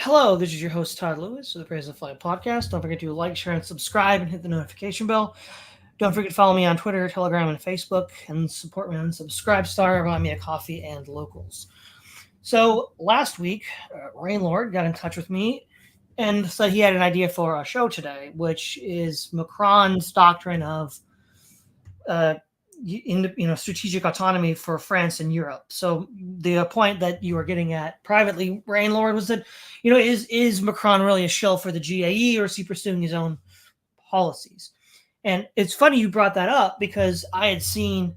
Hello, this is your host Todd Lewis of the Praise of Flight podcast. Don't forget to like, share, and subscribe, and hit the notification bell. Don't forget to follow me on Twitter, Telegram, and Facebook, and support me on Subscribestar, buy me a coffee, and locals. So last week, Rainlord got in touch with me and said he had an idea for a show today, which is Macron's doctrine of strategic autonomy for France and Europe. So the point that you were getting at privately, Rainlord, was that, is Macron really a shill for the GAE, or is he pursuing his own policies? And it's funny you brought that up, because I had seen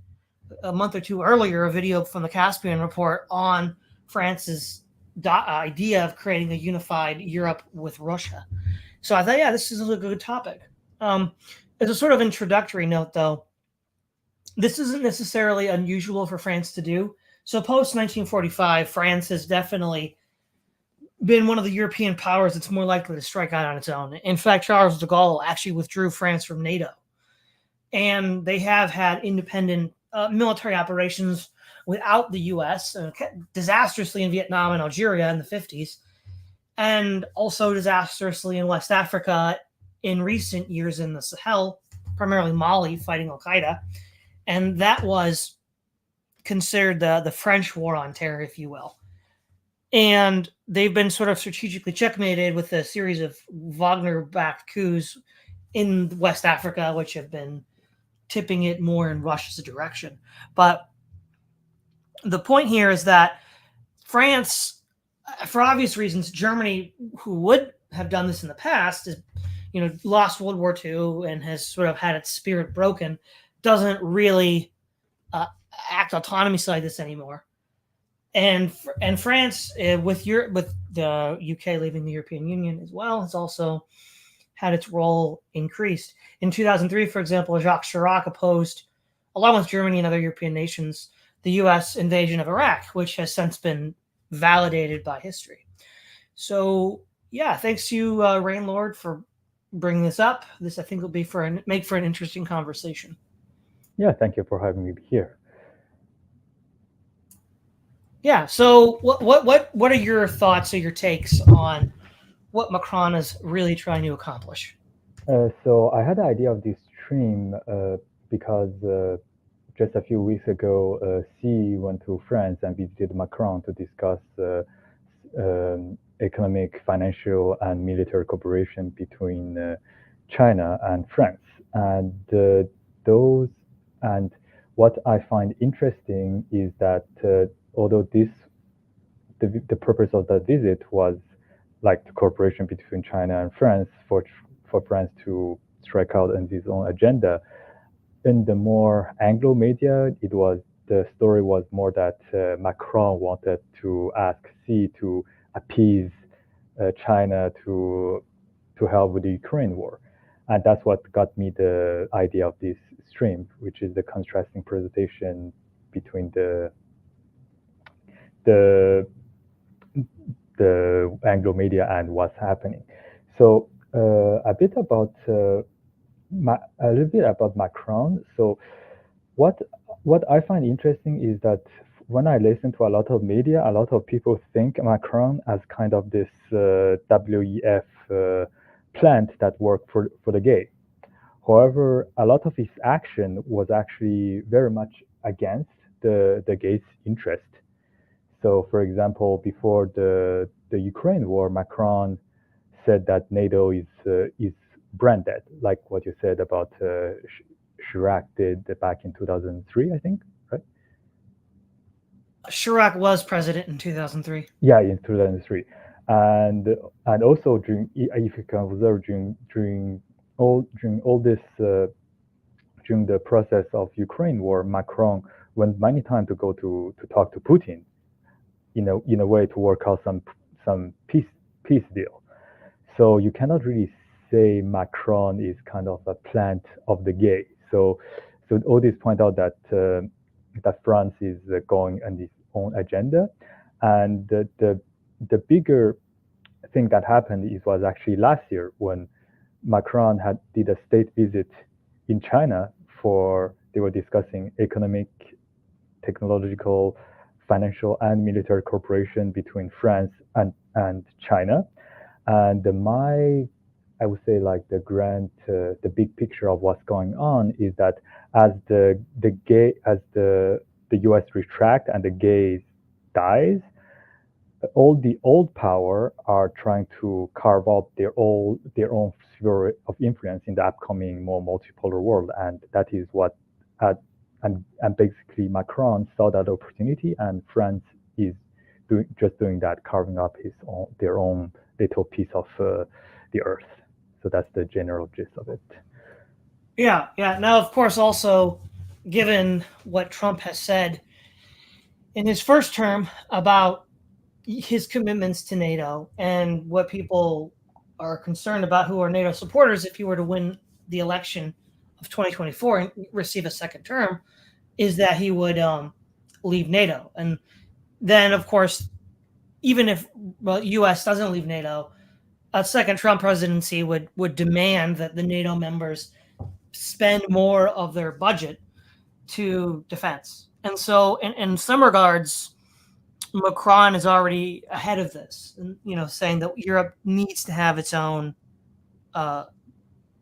a month or two earlier a video from the Caspian Report on France's idea of creating a unified Europe with Russia. So I thought, yeah, this is a good topic. As a sort of introductory note, though, this isn't necessarily unusual for France to do. So post 1945, France has definitely been one of the European powers that's more likely to strike out on its own. In fact, Charles de Gaulle actually withdrew France from NATO. And they have had independent military operations without the U.S., disastrously in Vietnam and Algeria in the 50s, and also disastrously in West Africa in recent years in the Sahel, primarily Mali, fighting Al-Qaeda. And that was considered the French war on terror, if you will. And they've been sort of strategically checkmated with a series of Wagner-backed coups in West Africa, which have been tipping it more in Russia's direction. But the point here is that France, for obvious reasons, Germany, who would have done this in the past, is, lost World War II and has sort of had its spirit broken, doesn't really act autonomously like this anymore. And France, with the UK leaving the European Union as well, has also had its role increased. In 2003, for example, Jacques Chirac opposed, along with Germany and other European nations, the U.S. invasion of Iraq, which has since been validated by history. So, yeah, thanks to you, Rainlord, for bringing this up. This, I think, will be make for an interesting conversation. Yeah, thank you for having me here. Yeah. So, what are your thoughts or your takes on what Macron is really trying to accomplish? So I had the idea of this stream because just a few weeks ago, Xi went to France and visited Macron to discuss economic, financial, and military cooperation between China and France. And what I find interesting is that although the purpose of that visit was like the cooperation between China and France for France to strike out on its own agenda, in the more Anglo media, the story was more that Macron wanted to ask Xi to appease China to help with the Ukraine war. And that's what got me the idea of this stream, which is the contrasting presentation between the Anglo media and what's happening. So a little bit about Macron. So what I find interesting is that when I listen to a lot of media, a lot of people think Macron as kind of this WEF plant that worked for the gay. However, a lot of his action was actually very much against the gays' interest. So, for example, before the Ukraine war, Macron said that NATO is brand dead, like what you said about Chirac did back in 2003, I think, right? Chirac was president in 2003. Yeah, in 2003, and also if you can observe during all this during the process of Ukraine war, Macron went many times to go to talk to Putin, in a way to work out some peace deal. So you cannot really say Macron is kind of a plant of the gay. So all this point out that France is going on its own agenda, and the bigger thing that happened was actually last year when Macron did a state visit in China they were discussing economic, technological, financial, and military cooperation between France and China. And I would say like the big picture of what's going on is that as the U.S. retract and the gaze dies, all the old power are trying to carve out their own sphere of influence in the upcoming more multipolar world, and that is what uh, and basically Macron saw that opportunity, and France is doing that, carving up their own little piece of the earth. So that's the general gist of it. Yeah, yeah. Now, of course, also given what Trump has said in his first term about his commitments to NATO and what people are concerned about who are NATO supporters if he were to win the election of 2024 and receive a second term, is that he would leave NATO. And then, of course, even if U.S. doesn't leave NATO, a second Trump presidency would demand that the NATO members spend more of their budget to defense. And so, in some regards, Macron is already ahead of this, and saying that Europe needs to have its own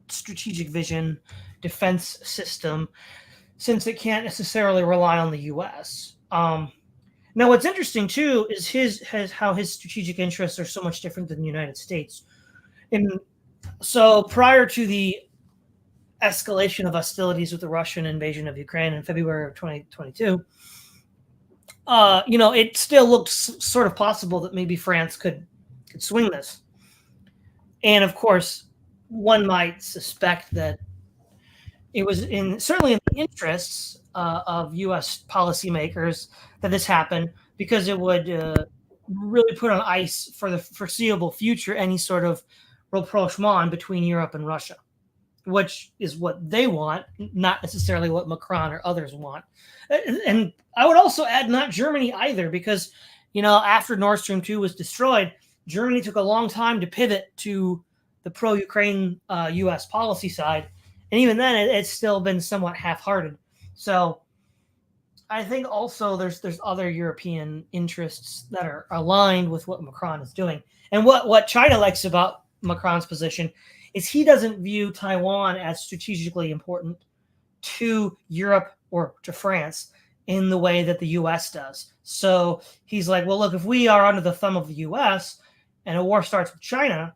strategic vision, defense system, since it can't necessarily rely on the U.S. Now, what's interesting too is how his strategic interests are so much different than the United States. And so, prior to the escalation of hostilities with the Russian invasion of Ukraine in February of 2022, it still looked sort of possible that maybe France could swing this. And of course, one might suspect that it was certainly in the interests of U.S. policymakers that this happened, because it would really put on ice for the foreseeable future any sort of rapprochement between Europe and Russia, which is what they want, not necessarily what Macron or others want. And I would also add not Germany either, because, after Nord Stream 2 was destroyed, Germany took a long time to pivot to the pro-Ukraine U.S. policy side. And even then, it's still been somewhat half-hearted. So I think also there's other European interests that are aligned with what Macron is doing. And what China likes about Macron's position is he doesn't view Taiwan as strategically important to Europe or to France in the way that the U.S. does. So he's like, well, look, if we are under the thumb of the U.S. and a war starts with China,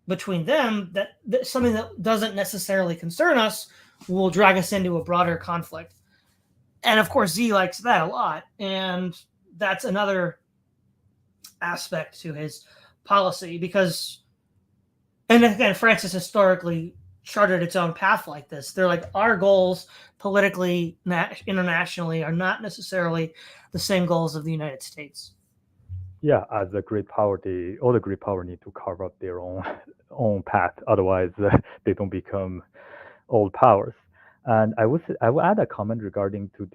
between them, that something that doesn't necessarily concern us will drag us into a broader conflict. And of course, Xi likes that a lot. And that's another aspect to his policy, because, and again, France has historically charted its own path like this. They're like, our goals politically, internationally, are not necessarily the same goals of the United States. Yeah, as a great power, all the great power need to carve up their own path. Otherwise, they don't become old powers. And I will add a comment regarding to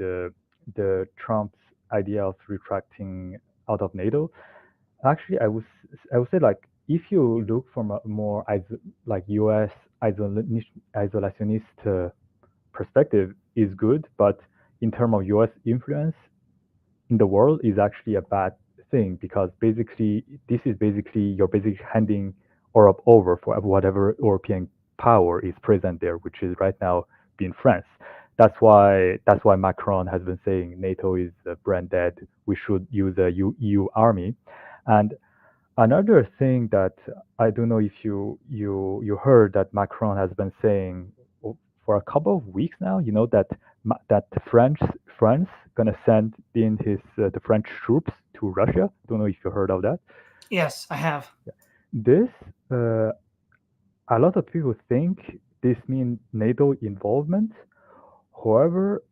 the Trump's idea of retracting out of NATO. Actually, I would say, like, if you look from a more like U.S. isolationist perspective, is good, but in terms of U.S. influence in the world is actually a bad thing, because basically you're basically handing Europe over for whatever European power is present there, which is right now being France. That's why Macron has been saying NATO is brand dead. We should use the EU army. And another thing that I don't know if you heard, that Macron has been saying for a couple of weeks now, that France gonna send in the French troops to Russia. Don't know if you heard of that. Yes, I have. This a lot of people think this means NATO involvement. However,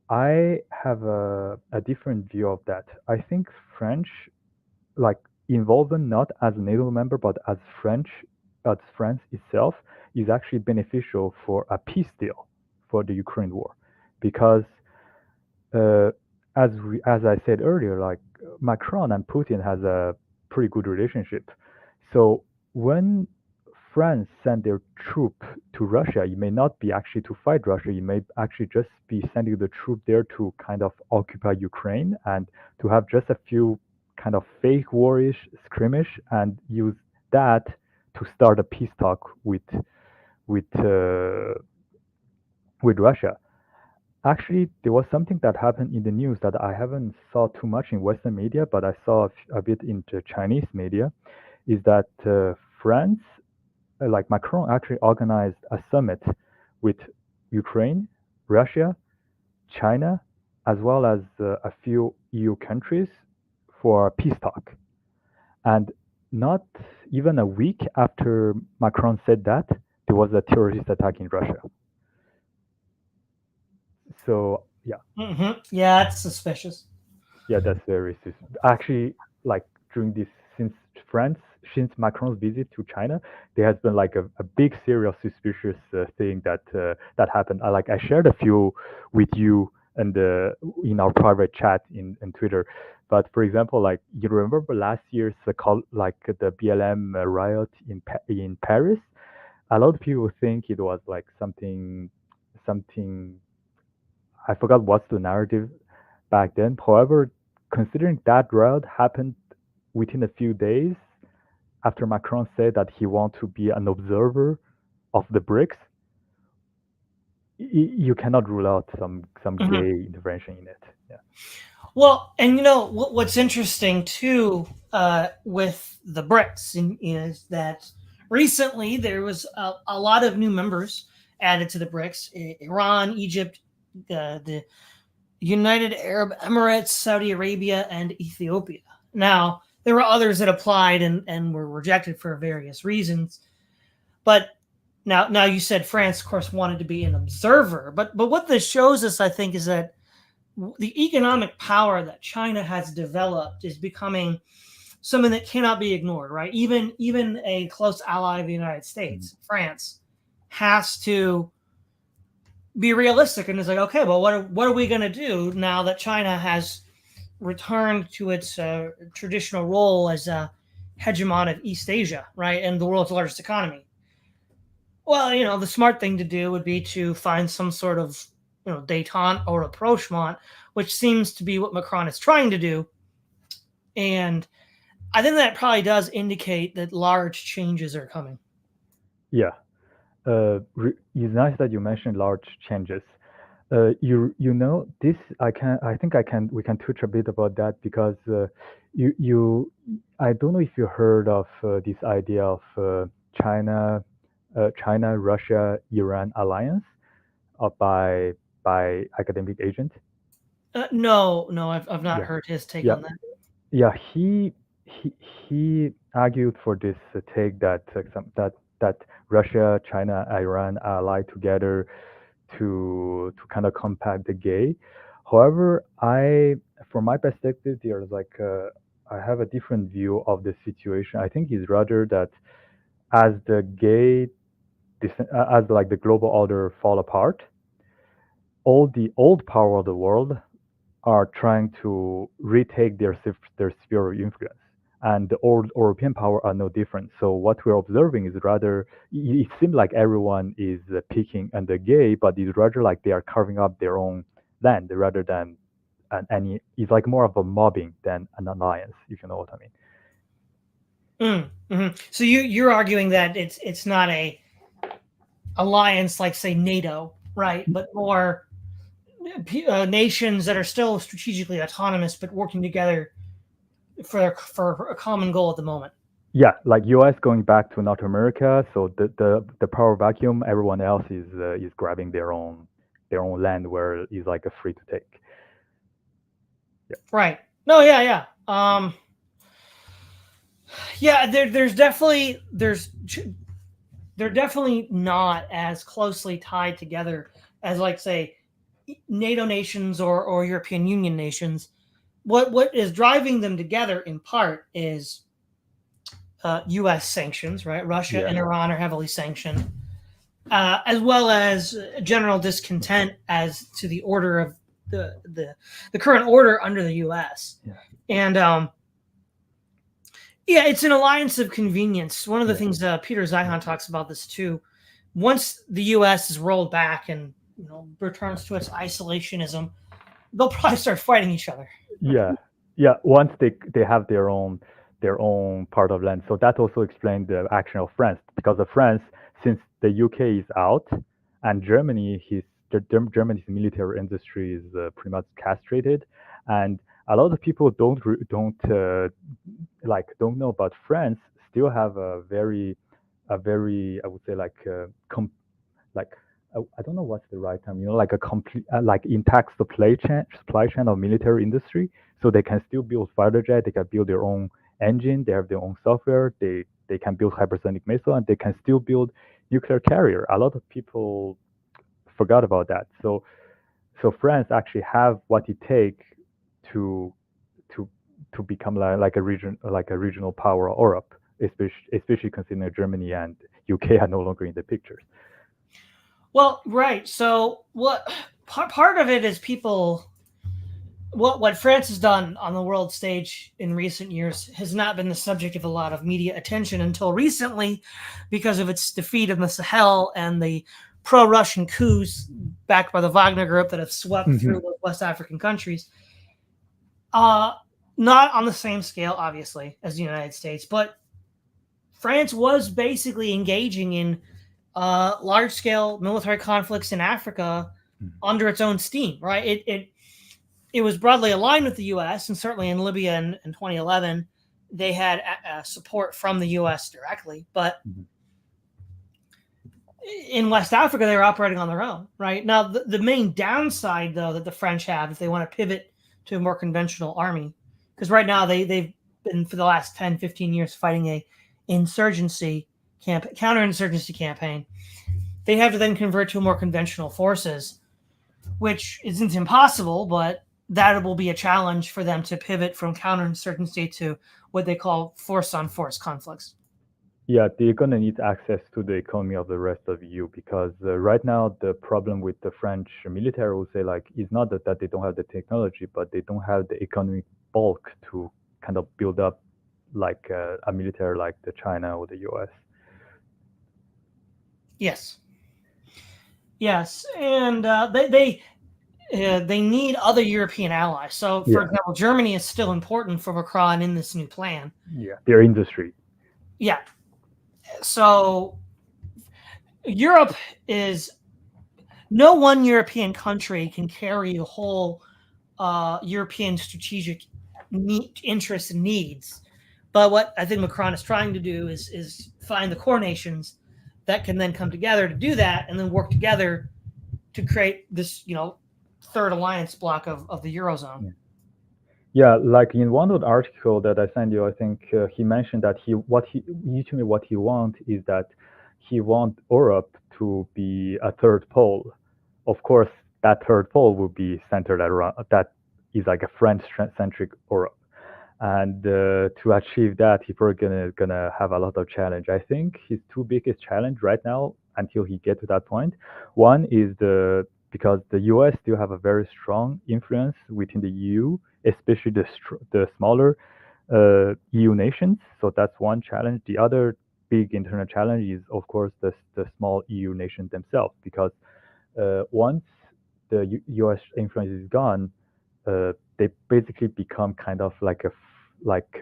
I have a different view of that. I think French, like, involvement not as a NATO member but as France itself, is actually beneficial for a peace deal for the Ukraine war, because as I said earlier, like, Macron and Putin has a pretty good relationship. So when France send their troop to Russia, it may not be actually to fight Russia. It may actually just be sending the troop there to kind of occupy Ukraine and to have just a few kind of fake warish skirmish and use that to start a peace talk with Russia. Actually, there was something that happened in the news that I haven't saw too much in Western media, but I saw a bit in the Chinese media, is that France, like Macron, actually organized a summit with Ukraine, Russia, China, as well as a few EU countries for a peace talk. And not even a week after Macron said that, there was a terrorist attack in Russia. So yeah, Yeah, it's suspicious. yeah, that's very actually like during this since Macron's visit to China, there has been like a big serious suspicious thing that happened. I shared a few with you and in our private chat in Twitter. But for example, like you remember last year's the BLM riot in Paris. A lot of people think it was like something. I forgot what's the narrative back then. However, considering that riot happened within a few days after Macron said that he wants to be an observer of the BRICS, you cannot rule out some gay intervention in it. Yeah. Well, and what's interesting too with the BRICS is that recently there was a lot of new members added to the BRICS: Iran, Egypt, the United Arab Emirates, Saudi Arabia, and Ethiopia. Now, there were others that applied and were rejected for various reasons. But now you said France, of course, wanted to be an observer. But what this shows us, I think, is that the economic power that China has developed is becoming something that cannot be ignored, right? Even a close ally of the United States, France, has to be realistic and is like, okay, well, what are we going to do now that China has returned to its traditional role as a hegemon of East Asia, right, and the world's largest economy? Well, the smart thing to do would be to find some sort of détente or rapprochement, which seems to be what Macron is trying to do. And I think that probably does indicate that large changes are coming. Yeah. It's nice that you mentioned large changes. This we can touch a bit about that because I don't know if you heard of this idea of China, Russia, Iran alliance by academic agent. No, I've not heard his take on that. Yeah, he argued for this take that that Russia, China, Iran allied together to kind of combat the gay. However, from my perspective, there's I have a different view of the situation. I think it's rather that as the global order fall apart, all the old power of the world are trying to retake their sphere of influence. And the old European power are no different. So what we're observing is rather, it seems like everyone is picking on the gay, but it's rather like they are carving up their own land rather than it's like more of a mobbing than an alliance, if you know what I mean. So you're arguing that it's not a alliance like, say, NATO, right? But more nations that are still strategically autonomous but working together for a common goal at the moment. Yeah, like US going back to North America, so the power vacuum, everyone else is grabbing their own land where it's like a free to take. Yeah. Right. No, yeah. Yeah, they're definitely not as closely tied together as, like, say, NATO nations or European Union nations. What is driving them together in part is U.S. sanctions, right? Russia and Iran are heavily sanctioned, as well as general discontent as to the order of the current order under the U.S. Yeah. And it's an alliance of convenience. One of the things Peter Zeihan talks about this too. Once the U.S. is rolled back and returns to its isolationism, they'll probably start fighting each other. Yeah. Once they have their own their own part of land. So that also explained the action of France, because of France, since the UK is out and Germany's military industry is pretty much castrated, and a lot of people don't know about France. Still have a very I would say like I don't know what's the right term, like a complete like intact supply chain of military industry. So they can still build fighter jet, they can build their own engine, they have their own software, they can build hypersonic missile, and they can still build nuclear carrier. A lot of people forgot about that. So France actually have what it takes to to to become like a regional power of Europe, especially considering Germany and UK are no longer in the pictures. Well, right. So what part of it is people what France has done on the world stage in recent years has not been the subject of a lot of media attention until recently, because of its defeat in the Sahel and the pro-Russian coups backed by the Wagner Group that have swept through the West African countries. Not on the same scale, obviously, as the United States, but France was basically engaging in large-scale military conflicts in Africa under its own steam, right? It was broadly aligned with the U.S., and certainly in Libya in 2011, they had support from the U.S. directly. But in West Africa, they were operating on their own, right? Now, the main downside, though, that the French have, if they want to pivot to a more conventional army, because right now they've been, for the last 10, 15 years, fighting a counterinsurgency campaign. They have to then convert to more conventional forces, which isn't impossible, but that will be a challenge for them to pivot from counterinsurgency to what they call force-on-force conflicts. Yeah, they're going to need access to the economy of the rest of EU, because right now the problem with the French military, will say, is not that they don't have the technology, but they don't have the economic bulk to kind of build up like a military like the China or the US. Yes, and they need other European allies. So, for example, Germany is still important for Macron in this new plan. Yeah, their industry. Yeah. So, Europe is no one European country can carry a whole European strategic interests and needs. But what I think Macron is trying to do is find the core nations that can then come together to do that, and then work together to create this, third alliance bloc of the Eurozone. Yeah, like in one of the article that I sent you, I think he mentioned that what he wants is that he wants Europe to be a third pole. Of course, that third pole will be centered around, that is like a French-centric Europe. And to achieve that, he's probably gonna have a lot of challenge. I think his two biggest challenge right now, until he get to that point, one is because the US still have a very strong influence within the EU, especially the smaller EU nations. So that's one challenge. The other big internal challenge is, of course, the small EU nations themselves, because once the US influence is gone, they basically become kind of like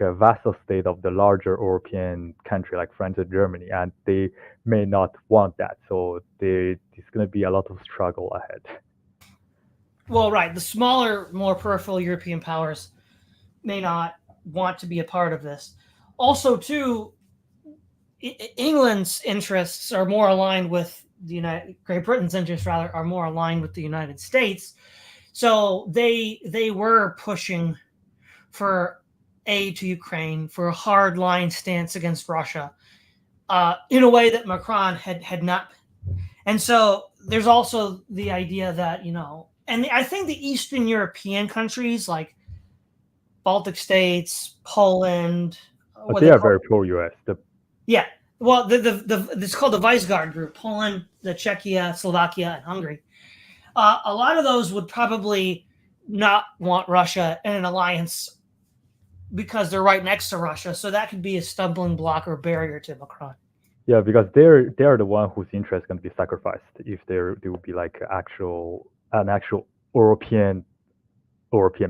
a vassal state of the larger European country like France and Germany, and they may not want that. So there's going to be a lot of struggle ahead. Well, right. The smaller, more peripheral European powers may not want to be a part of this. Also, too, England's interests are more aligned with Great Britain's interests, rather, are more aligned with the United States. So they were pushing for aid to Ukraine, for a hard line stance against Russia, in a way that Macron had not. And so there's also the idea that, and I think the Eastern European countries like Baltic states, Poland, they are very pro-US. Yeah. Well, it's called the Visegrad Group: Poland, the Czechia, Slovakia, and Hungary. A lot of those would probably not want Russia in an alliance because they're right next to Russia. So that could be a stumbling block or barrier to Macron. Yeah, because they're the one whose interest is going to be sacrificed if there will be like an actual European bloc.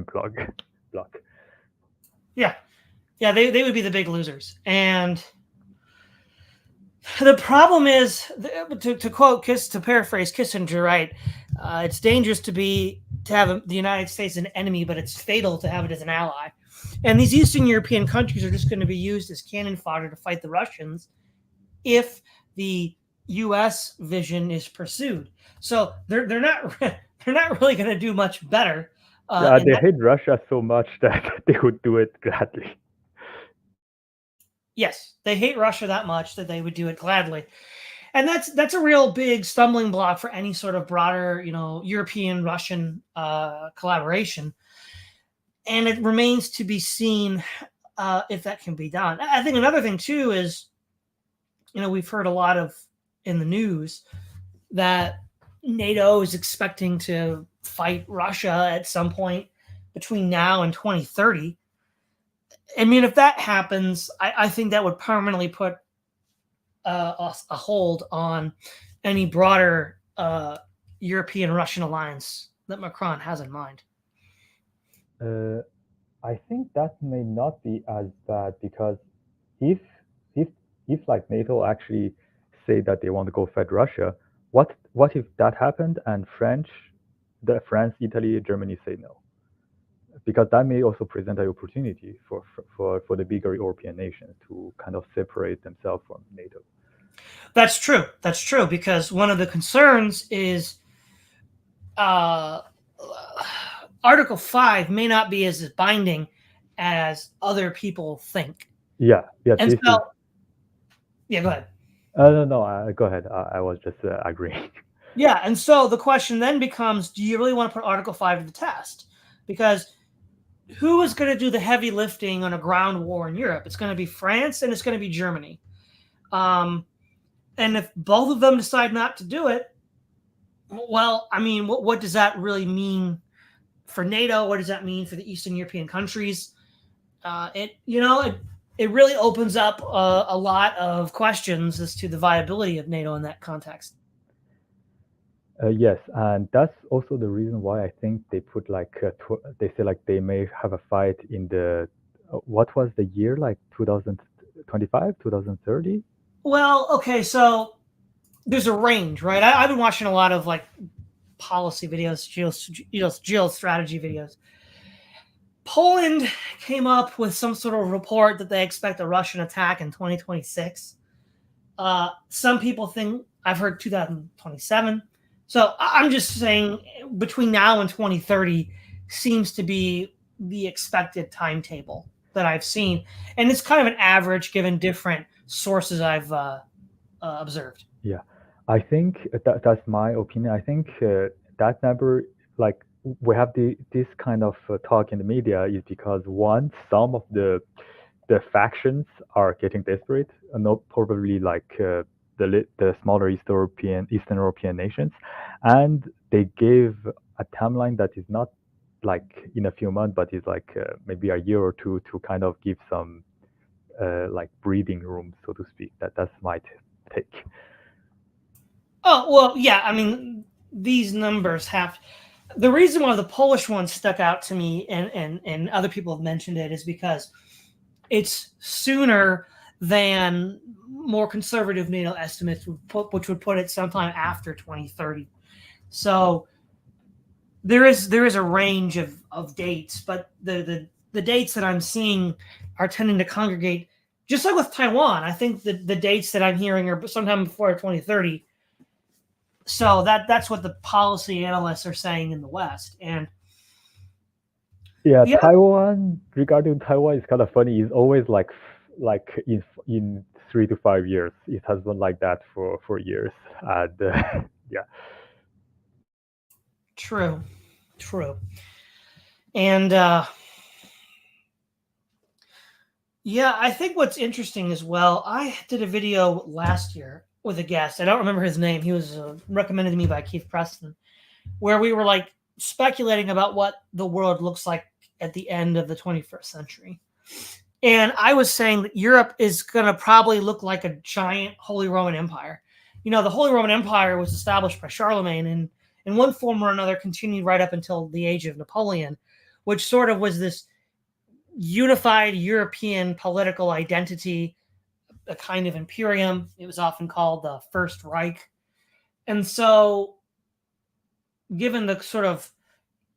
Yeah. Yeah, they would be the big losers. And the problem is, to quote to paraphrase Kissinger, right? It's dangerous to have the United States as an enemy, but it's fatal to have it as an ally. And these Eastern European countries are just going to be used as cannon fodder to fight the Russians if the U.S. vision is pursued. So they're not they're not really going to do much better. Yeah, they hate Russia so much that they would do it gladly. Yes, they hate Russia that much that they would do it gladly. And that's a real big stumbling block for any sort of broader, European Russian collaboration. And it remains to be seen if that can be done. I think another thing too is, we've heard a lot of in the news that NATO is expecting to fight Russia at some point between now and 2030. I mean, if that happens, I think that would permanently put a hold on any broader European-Russian alliance that Macron has in mind. I think that may not be as bad, because if like NATO actually say that they want to go fight Russia, what if that happened and France, Italy, Germany say no? Because that may also present an opportunity for the bigger European nations to kind of separate themselves from NATO. That's true. That's true, because one of the concerns is Article 5 may not be as binding as other people think. Yeah. And so, yeah, go ahead. No, go ahead. I was just agreeing. Yeah, and so the question then becomes, do you really want to put Article 5 to the test? Because who is going to do the heavy lifting on a ground war in Europe? It's going to be France and it's going to be Germany. And if both of them decide not to do it, well, I mean, what does that really mean for NATO? What does that mean for the Eastern European countries? It really opens up a lot of questions as to the viability of NATO in that context. Yes, and that's also the reason why I think they put they say they may have a fight in the what was the year, like 2025, 2030? Well, okay, so there's a range, right? I've been watching a lot of policy videos, geostrategy videos. Poland came up with some sort of report that they expect a Russian attack in 2026. Some people think, I've heard 2027. So I'm just saying between now and 2030 seems to be the expected timetable that I've seen. And it's kind of an average given different sources I've observed. Yeah, I think that's my opinion. I think that number, we have this kind of talk in the media, is because one, some of the factions are getting desperate, not probably the smaller Eastern European nations, and they gave a timeline that is not in a few months, but is maybe a year or two, to kind of give some breathing room, so to speak. That's my take. Oh, well, yeah. I mean, these numbers have. The reason why the Polish one stuck out to me, and other people have mentioned it, is because it's sooner than more conservative NATO estimates which would put it sometime after 2030. So there is a range of dates, but the dates that I'm seeing are tending to congregate, just like with Taiwan. I think the dates that I'm hearing are sometime before 2030. So that's what the policy analysts are saying in the West. And yeah, Taiwan, regarding Taiwan, is kind of funny. It's always in 3 to 5 years. It has been like that for years. And yeah. True. And yeah, I think what's interesting as well, I did a video last year with a guest. I don't remember his name. He was recommended to me by Keith Preston, where we were speculating about what the world looks like at the end of the 21st century. And I was saying that Europe is going to probably look like a giant Holy Roman Empire. The Holy Roman Empire was established by Charlemagne, and in one form or another continued right up until the age of Napoleon, which sort of was this unified European political identity, a kind of imperium. It was often called the First Reich. And so, given the sort of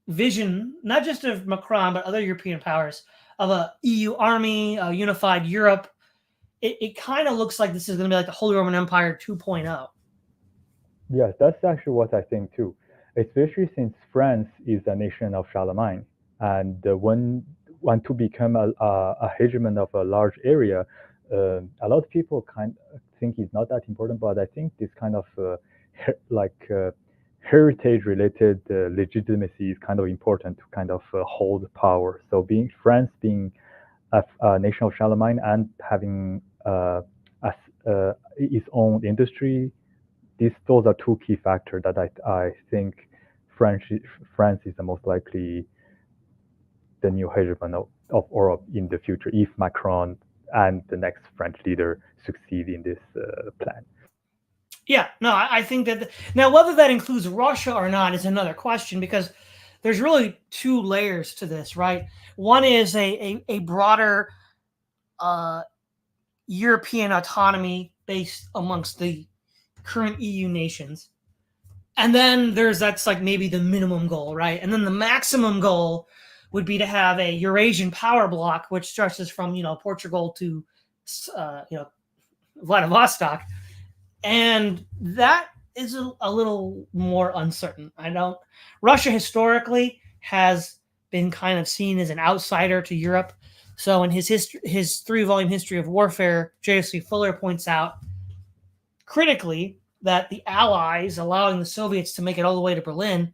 vision, not just of Macron, but other European powers, of a EU army, a unified Europe, it kind of looks like this is going to be like the Holy Roman Empire 2.0. Yes, that's actually what I think too, especially since France is a nation of Charlemagne, and when to become a hegemon of a large area, a lot of people kind of think it's not that important, but I think this kind of like heritage-related legitimacy is kind of important to kind of hold power. So being France being a nation of Charlemagne and having its own industry, those are two key factors that I think France is the most likely the new hegemon of Europe in the future if Macron and the next French leader succeed in this plan. Yeah, no, I think that now whether that includes Russia or not is another question, because there's really two layers to this, right? One is a broader European autonomy based amongst the current EU nations. And then that's like maybe the minimum goal, right? And then the maximum goal would be to have a Eurasian power bloc, which stretches from Portugal to Vladivostok, and that is a little more uncertain. Russia historically has been kind of seen as an outsider to Europe. So in his 3-volume history of warfare, J.S.C. Fuller points out critically that the Allies, allowing the Soviets to make it all the way to Berlin,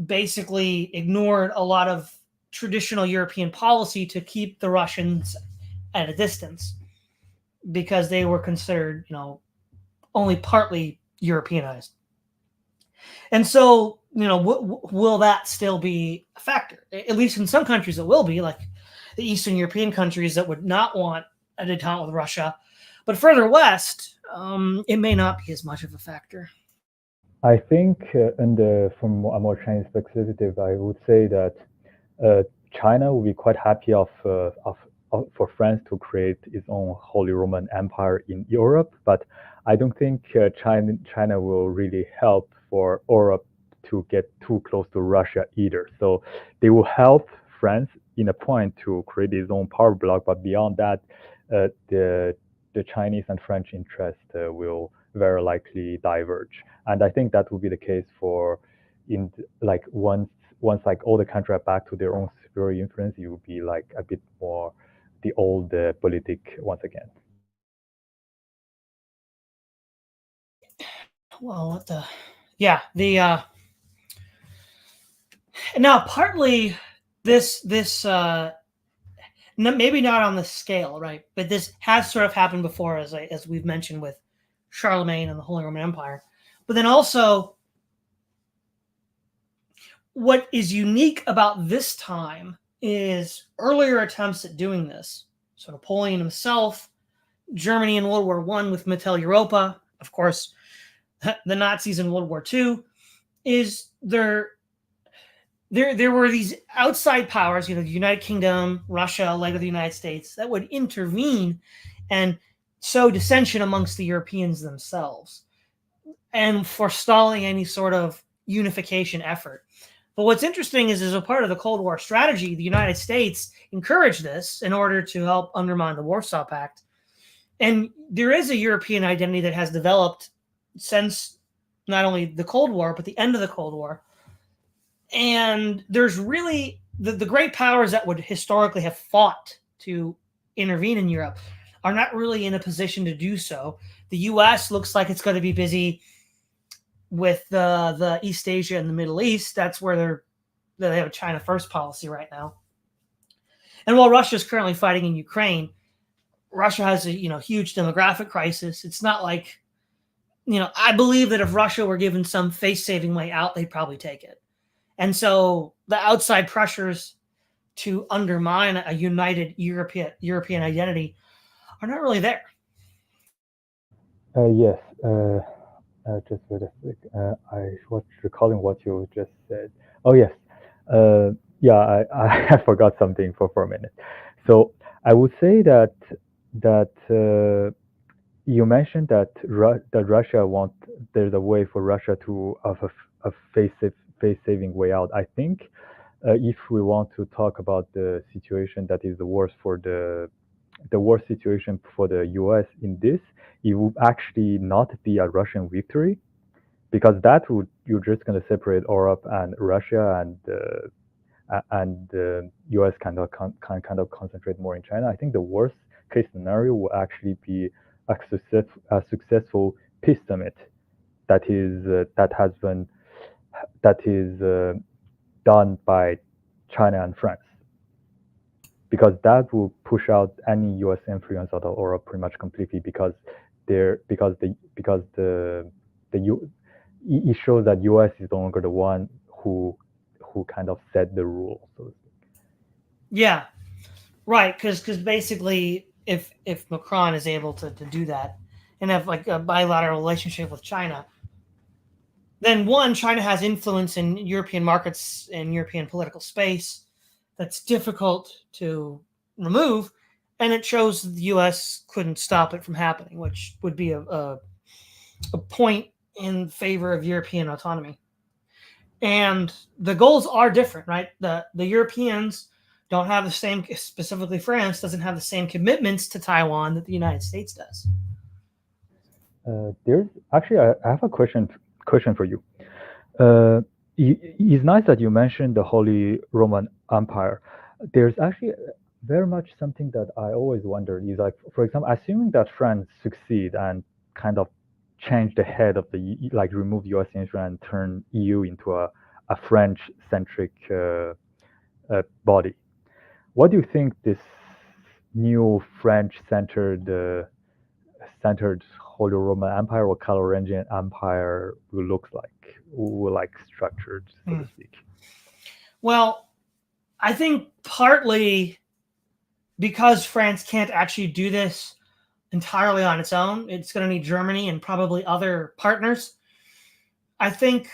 basically ignored a lot of traditional European policy to keep the Russians at a distance, because they were considered, only partly Europeanized. And so, will that still be a factor? At least in some countries it will be, like the Eastern European countries that would not want a detente with Russia. But further west, it may not be as much of a factor. I think, from a more Chinese perspective, I would say that China will be quite happy for France to create its own Holy Roman Empire in Europe, but I don't think China will really help for Europe to get too close to Russia either. So they will help France in a point to create its own power bloc, but beyond that, the Chinese and French interest will very likely diverge. And I think that will be the case once like all the countries are back to their own superior influence, it will be like a bit more the old politic once again. Well, now partly this maybe not on the scale, right? But this has sort of happened before, as we've mentioned with Charlemagne and the Holy Roman Empire. But then also, what is unique about this time is earlier attempts at doing this. So Napoleon himself, Germany in World War I with Mitteleuropa, of course, the Nazis in World War II, is there were these outside powers, the United Kingdom, Russia, later the United States, that would intervene and sow dissension amongst the Europeans themselves and forestalling any sort of unification effort. But what's interesting is, as a part of the Cold War strategy, the United States encouraged this in order to help undermine the Warsaw Pact. And there is a European identity that has developed since not only the Cold War, but the end of the Cold War. And there's really the great powers that would historically have fought to intervene in Europe are not really in a position to do so. The U.S. looks like it's going to be busy with the East Asia and the Middle East. That's where they have a China first policy right now. And while Russia is currently fighting in Ukraine, Russia has a huge demographic crisis. It's not like, I believe that if Russia were given some face-saving way out, they'd probably take it. And so the outside pressures to undermine a united European identity are not really there. Yes. Just wait a sec. I was recalling what you just said. Oh yes. Yeah, I forgot something for a minute. So I would say that you mentioned that that Russia there's a way for Russia to of a face saving way out. I think if we want to talk about the situation that is the worst situation for the U.S. in this, it would actually not be a Russian victory because that would you're just going to separate Europe and Russia and the U.S. kind of concentrate more in China. I think the worst case scenario will actually be a successful peace summit that is done by China and France, because that will push out any U.S. influence out of Europe pretty much completely because the it shows that U.S. is no longer the one who kind of set the rules. So Yeah, right. Because basically, if Macron is able to do that and have like a bilateral relationship with China, then one, China has influence in European markets and European political space that's difficult to remove, and it shows the U.S. couldn't stop it from happening, which would be a point in favor of European autonomy. And the goals are different, right? The Europeans don't have the same, specifically France doesn't have the same commitments to Taiwan that the United States does. there's actually I have a question for you. It's nice that you mentioned the Holy Roman Empire. There's actually very much something that I always wondered is like, for example, assuming that France succeed and kind of change the head of like remove U.S. influence and turn EU into a French-centric body. What do you think this new centered Holy Roman Empire or Carolingian Empire will look like, will like structured, so to speak? Well, I think partly because France can't actually do this entirely on its own, it's going to need Germany and probably other partners. I think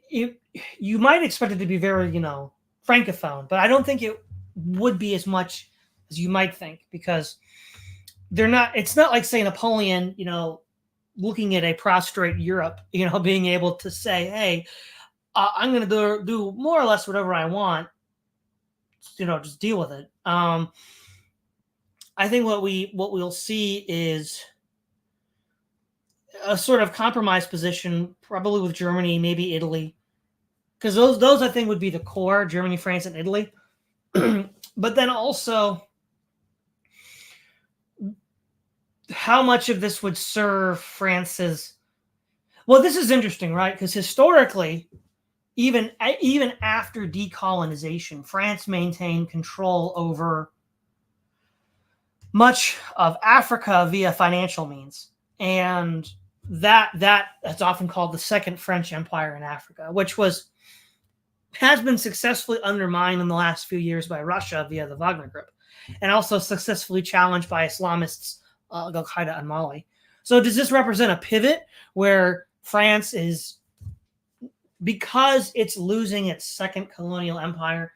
you might expect it to be very, francophone, but I don't think it would be as much as you might think because they're not. It's not like say Napoleon, looking at a prostrate Europe, being able to say, "Hey, I'm going to do more or less whatever I want." Just deal with it. I think what we'll see is a sort of compromise position, probably with Germany, maybe Italy, because those I think would be the core: Germany, France, and Italy. But then also, how much of this would serve France's? Well, this is interesting, right? Because historically, even after decolonization, France maintained control over much of Africa via financial means, and that's often called the Second French Empire in Africa, which has been successfully undermined in the last few years by Russia via the Wagner Group, and also successfully challenged by Islamists, Al Qaeda and Mali. So does this represent a pivot where France is, because it's losing its second colonial empire,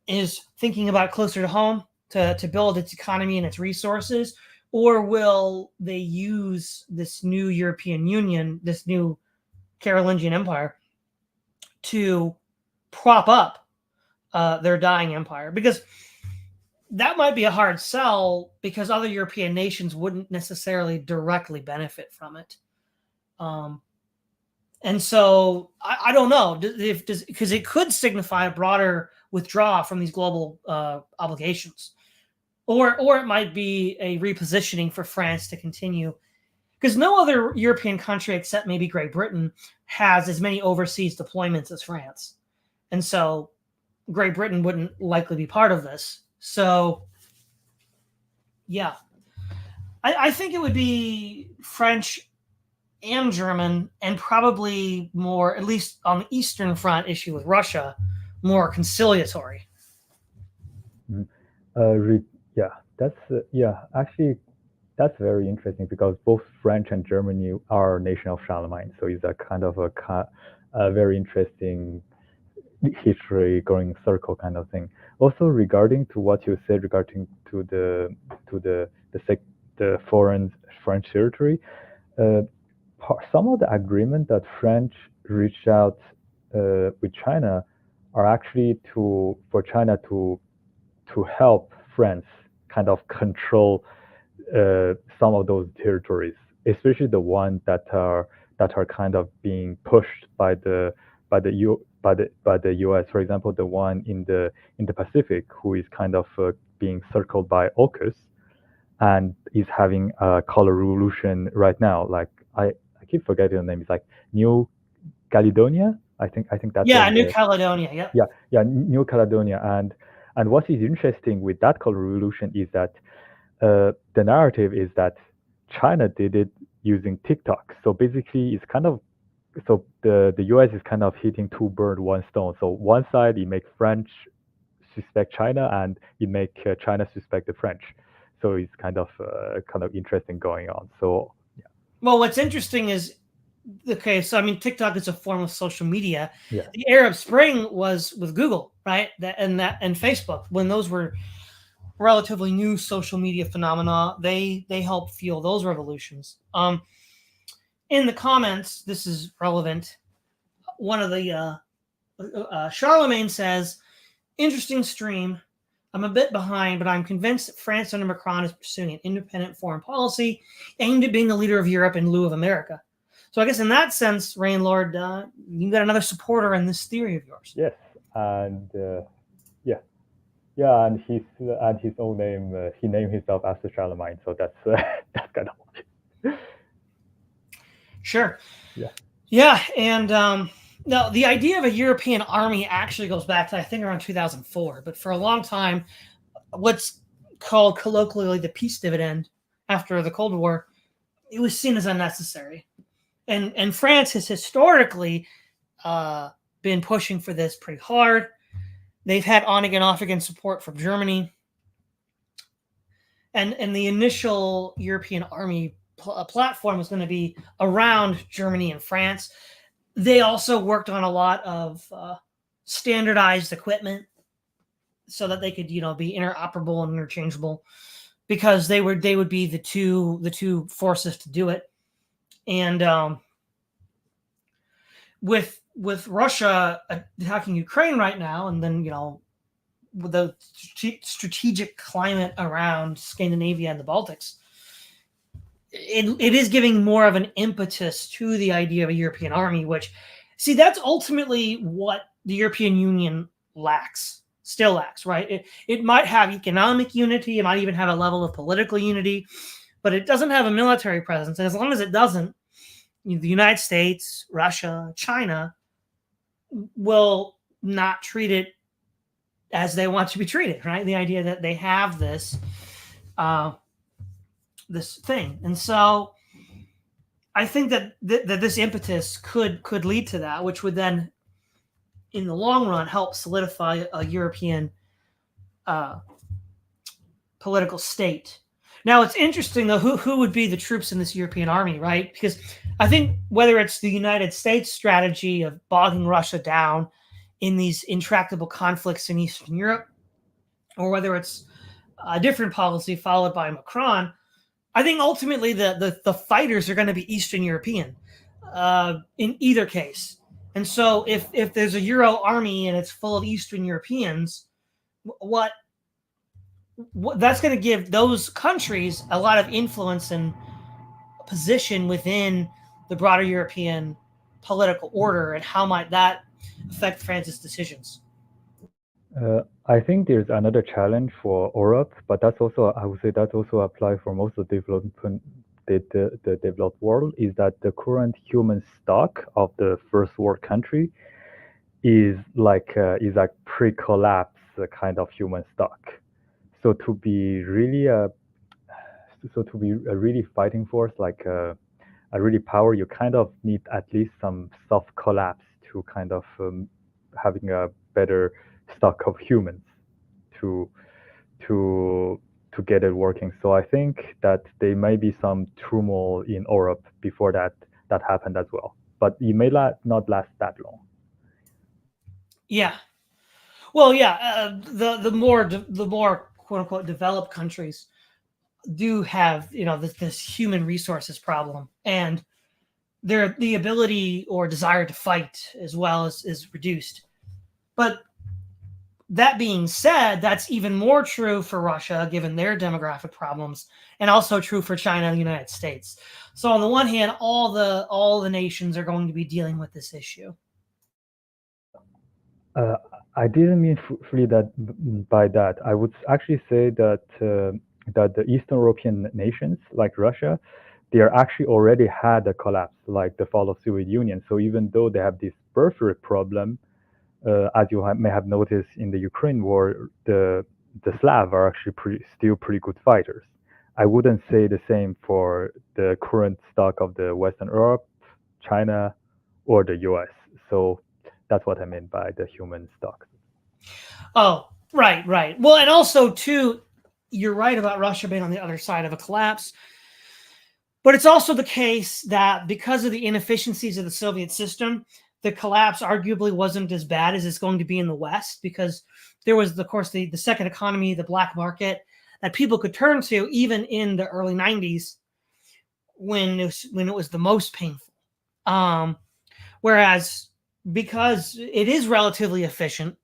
is thinking about closer to home to build its economy and its resources? Or will they use this new European Union, this new Carolingian Empire, to prop up their dying empire? Because that might be a hard sell because other European nations wouldn't necessarily directly benefit from it. And so I don't know because it could signify a broader withdrawal from these global obligations, or it might be a repositioning for France to continue, because no other European country except maybe Great Britain has as many overseas deployments as France, and so Great Britain wouldn't likely be part of this. So, yeah, I think it would be French and German, and probably more, at least on the Eastern Front issue with Russia, more conciliatory. Yeah, actually, that's very interesting because both French and Germany are nation of Charlemagne, so it's a kind of a very interesting history going circle kind of thing. Also, regarding to what you said regarding to the foreign French territory, uh, some of the agreement that French reached out with China are actually for China to help France kind of control some of those territories, especially the ones that are kind of being pushed by the U.S. For example, the one in the Pacific, who is kind of being circled by AUKUS and is having a color revolution right now. Like I keep forgetting the name. It's like New Caledonia. I think that's Yeah, what New Caledonia. Yep. yeah, New Caledonia. And what is interesting with that color revolution is that the narrative is that China did it using TikTok. So basically, it's kind of so the US is kind of hitting two birds one stone. So one side it makes French suspect China, and it make China suspect the French. So it's kind of interesting going on. So Well, what's interesting is, okay, so I mean, TikTok is a form of social media. yeah, The Arab Spring was with Google, right? And Facebook, when those were relatively new social media phenomena, they helped fuel those revolutions. In the comments, this is relevant. One of the Charlemagne says, "Interesting stream. I'm a bit behind, but I'm convinced that France under Macron is pursuing an independent foreign policy aimed at being the leader of Europe in lieu of America." So I guess in that sense, Rainlord, you got another supporter in this theory of yours. yes, and yeah, yeah, and his own name, he named himself after Charlemagne. So that's that's kind of Sure. yeah. Yeah, and now the idea of a European army actually goes back to I think around 2004. But for a long time, what's called colloquially the peace dividend after the Cold War, it was seen as unnecessary. And France has historically been pushing for this pretty hard. They've had on again, off again support from Germany, and the initial European army platform was going to be around Germany and France. They also worked on a lot of standardized equipment so that they could, be interoperable and interchangeable, because they would be the two forces to do it. And with Russia attacking Ukraine right now, and then with the strategic climate around Scandinavia and the Baltics, it is giving more of an impetus to the idea of a European army, which, see, that's ultimately what the European Union still lacks, right? It might have economic unity, it might even have a level of political unity, but it doesn't have a military presence. And as long as it doesn't, the United States, Russia, China will not treat it as they want to be treated, right? The idea that they have this this thing. And so I think that this impetus could lead to that, which would then, in the long run, help solidify a European political state. Now, it's interesting, though, who would be the troops in this European army, right? Because I think whether it's the United States strategy of bogging Russia down in these intractable conflicts in Eastern Europe, or whether it's a different policy followed by Macron, I think ultimately the fighters are going to be Eastern European in either case. And so if there's a Euro army and it's full of Eastern Europeans, what that's going to give those countries a lot of influence and position within the broader European political order, and how might that affect France's decisions? I think there's another challenge for Europe, but that's also, I would say, that's also applies for most of the the developed world, is that the current human stock of the first world country is like pre-collapse kind of human stock. So to be really a really fighting force, like a really power, you kind of need at least some soft collapse to kind of having a better stock of humans to to get it working. So I think that there may be some turmoil in Europe before that happened as well, but it may not last that long. Yeah. Well, yeah. The more quote unquote developed countries do have this human resources problem, and the ability or desire to fight as well is reduced. But that being said, that's even more true for Russia, given their demographic problems, and also true for China and the United States. So on the one hand, all the nations are going to be dealing with this issue. I didn't mean fully that by that. I would actually say that that the Eastern European nations, like Russia, they are actually already had a collapse, like the fall of Soviet Union. So even though they have this peripheral problem, as you may have noticed in the Ukraine war, the Slav are actually still pretty good fighters. I wouldn't say the same for the current stock of the Western Europe, China, or the US. So that's what I meant by the human stock. Oh, right, right. Well, and also too, you're right about Russia being on the other side of a collapse. But it's also the case that because of the inefficiencies of the Soviet system, the collapse arguably wasn't as bad as it's going to be in the West, because there was, of course, the second economy, the black market, that people could turn to even in the early 90s when it was the most painful. Whereas because it is relatively efficient,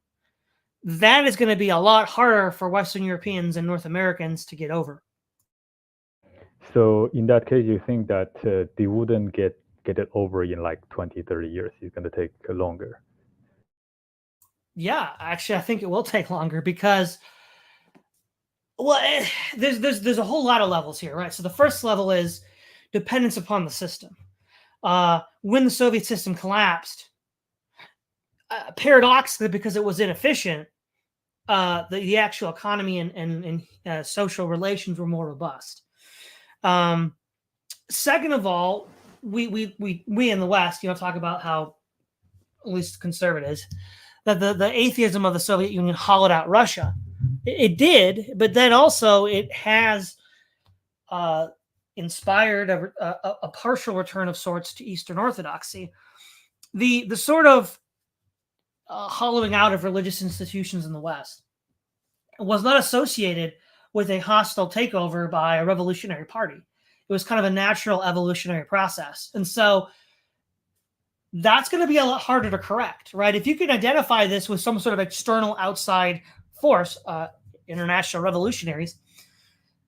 that is going to be a lot harder for Western Europeans and North Americans to get over. So in that case, you think that they wouldn't get it over in like 20, 30 years. It's going to take longer. Yeah, actually, I think it will take longer because, well, there's a whole lot of levels here, right? So the first level is dependence upon the system. When the Soviet system collapsed, paradoxically, because it was inefficient, the actual economy and social relations were more robust. Second of all, we in the West, talk about how, at least conservatives, that the atheism of the Soviet Union hollowed out Russia. It did, but then also it has inspired a partial return of sorts to Eastern Orthodoxy. The sort of hollowing out of religious institutions in the West was not associated with a hostile takeover by a revolutionary party. It was kind of a natural evolutionary process. And so that's going to be a lot harder to correct, right? If you can identify this with some sort of external outside force, international revolutionaries,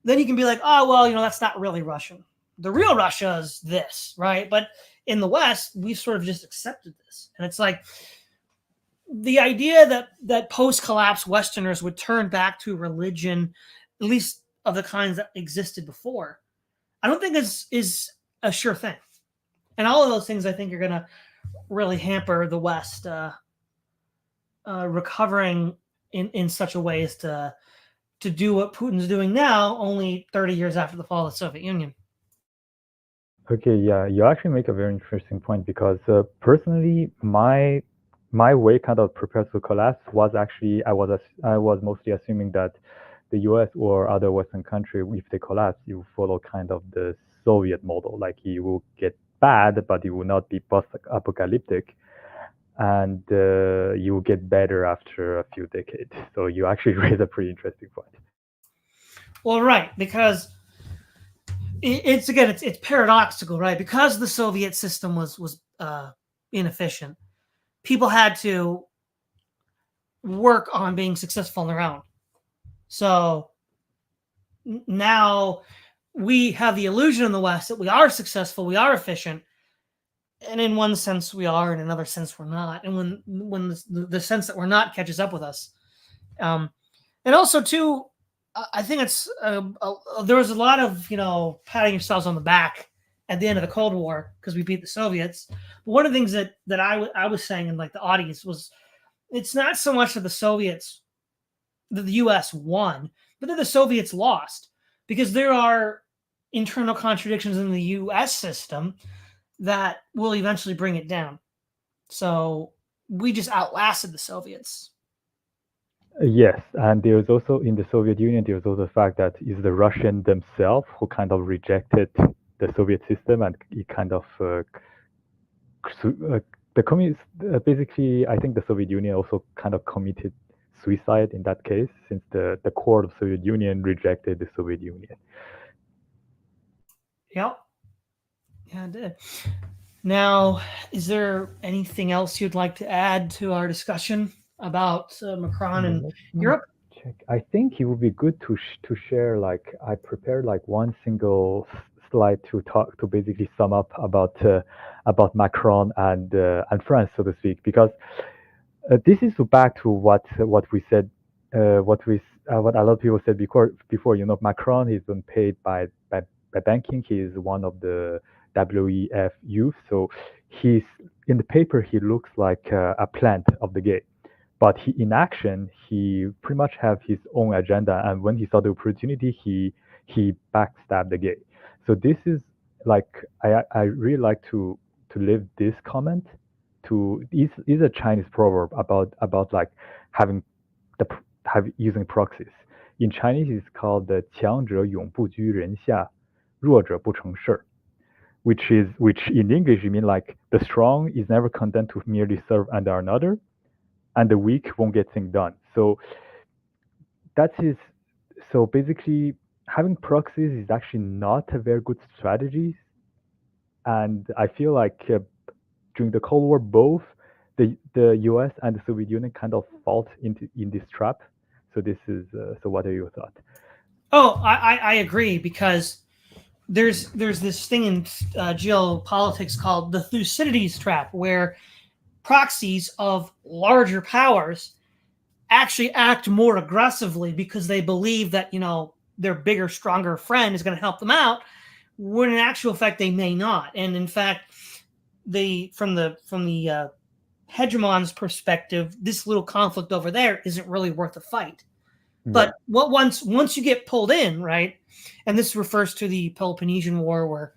then you can be like, oh, well, that's not really Russian. The real Russia is this, right? But in the West, we've sort of just accepted this. And it's like the idea that post-collapse Westerners would turn back to religion, at least of the kinds that existed before, I don't think is a sure thing. And all of those things, I think, are going to really hamper the West recovering in such a way as to do what Putin's doing now, only 30 years after the fall of the Soviet Union. Okay, yeah, you actually make a very interesting point because personally, my way kind of prepared to collapse was actually I was mostly assuming that the U.S. or other Western country, if they collapse, you follow kind of the Soviet model, like it will get bad, but it will not be post-apocalyptic, and you will get better after a few decades. So you actually raise a pretty interesting point. Well, right, because it's paradoxical, right? Because the Soviet system was inefficient, people had to work on being successful on their own. So now we have the illusion in the West that we are successful, we are efficient, and in one sense we are, in another sense we're not. And when the sense that we're not catches up with us, and also too, I think it's there was a lot of patting yourselves on the back at the end of the Cold War because we beat the Soviets. But one of the things that I was saying in like the audience was, it's not so much that the U.S. won, but that the Soviets lost, because there are internal contradictions in the U.S. system that will eventually bring it down. So we just outlasted the Soviets. Yes, and there's also in the Soviet Union, there's also the fact that it's the Russian themselves who kind of rejected the Soviet system, and it kind of the communists basically, I think the Soviet Union also kind of committed suicide in that case, since the core of Soviet Union rejected the Soviet Union. Yep. Yeah, it did. Now, is there anything else you'd like to add to our discussion about Macron and Let me Europe? check. I think it would be good to share, like, I prepared like one single slide to basically sum up about Macron and France, so to speak, because this is back to what we said, what a lot of people said before. Macron, he's been paid by banking. He is one of the WEF youth, so he's in the paper. He looks like a plant of the game, but in action, he pretty much have his own agenda. And when he saw the opportunity, he backstabbed the game. So this is like, I really like to leave this comment to is a Chinese proverb about like having using proxies. In Chinese, it's called the 强者永不居人下，弱者不成事。Which in English you mean like the strong is never content to merely serve under another, and the weak won't get things done. So so basically having proxies is actually not a very good strategy. And I feel like during the Cold War, both the US and the Soviet Union kind of fall in this trap. So this is so what are your thoughts? Oh, I agree, because there's this thing in geopolitics called the Thucydides trap, where proxies of larger powers actually act more aggressively because they believe that their bigger, stronger friend is going to help them out, when in actual fact they may not. And in fact, from the hegemon's perspective, this little conflict over there isn't really worth a fight. But once you get pulled in, right, and this refers to the Peloponnesian War, where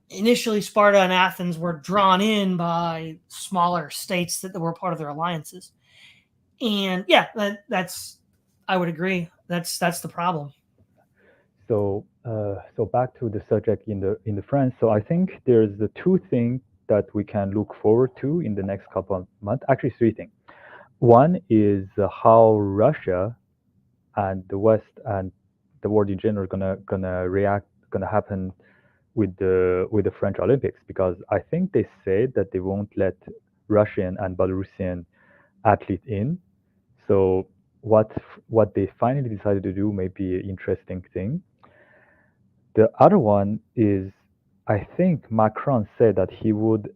initially Sparta and Athens were drawn in by smaller states that were part of their alliances. And yeah, that's I would agree. That's the problem. So so back to the subject in the France. So I think there's the two things that we can look forward to in the next couple of months. Actually, three things. One is how Russia and the West and the world in general gonna happen with the French Olympics, because I think they said that they won't let Russian and Belarusian athletes in. So what they finally decided to do may be an interesting thing. The other one is, I think Macron said that he would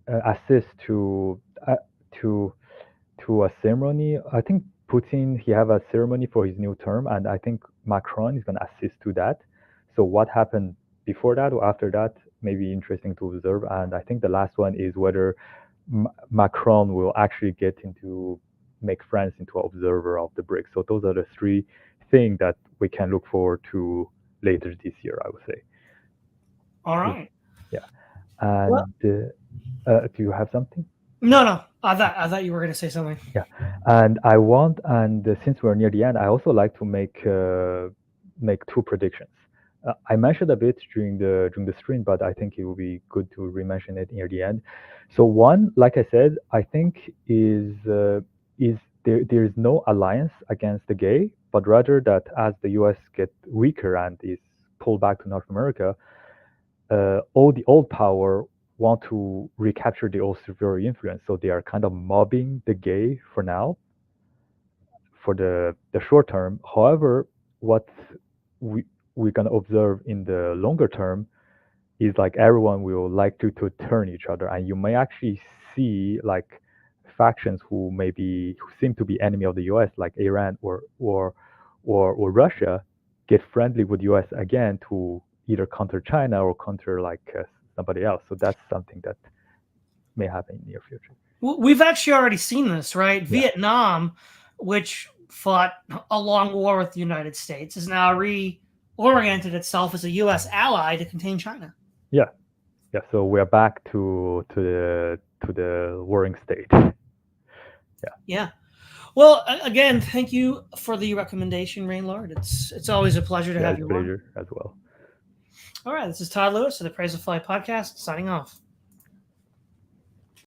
assist to a ceremony. I think Putin, he have a ceremony for his new term, and I think Macron is going to assist to that. So what happened before that or after that may be interesting to observe. And I think the last one is whether Macron will actually get into make France into an observer of the BRICS. So those are the three things that we can look forward to later this year, I would say. All right. Yeah. And do you have something? No. I thought you were going to say something. Yeah. And since we're near the end, I also like to make two predictions. I mentioned a bit during the stream, but I think it will be good to re-mention it near the end. So one, like I said, I think is there is no alliance against the gay, but rather that as the US get weaker and is pulled back to North America, all the old power want to recapture the old superior influence. So they are kind of mobbing the gay for now, for the short term. However, what we're going to observe in the longer term is like everyone will like to turn each other, and you may actually see like factions who seem to be enemy of the US, like Iran or Russia, get friendly with US again to either counter China or counter like somebody else. So that's something that may happen in the near future. Well, we've actually already seen this, right? Yeah. Vietnam, which fought a long war with the United States, is now reoriented itself as a U.S. ally to contain China. Yeah. So we're back to the warring state. Yeah. Well, again, thank you for the recommendation, Rainlord. It's always a pleasure to have you on. Pleasure as well. All right, this is Todd Lewis of the Praise of Fly podcast, signing off.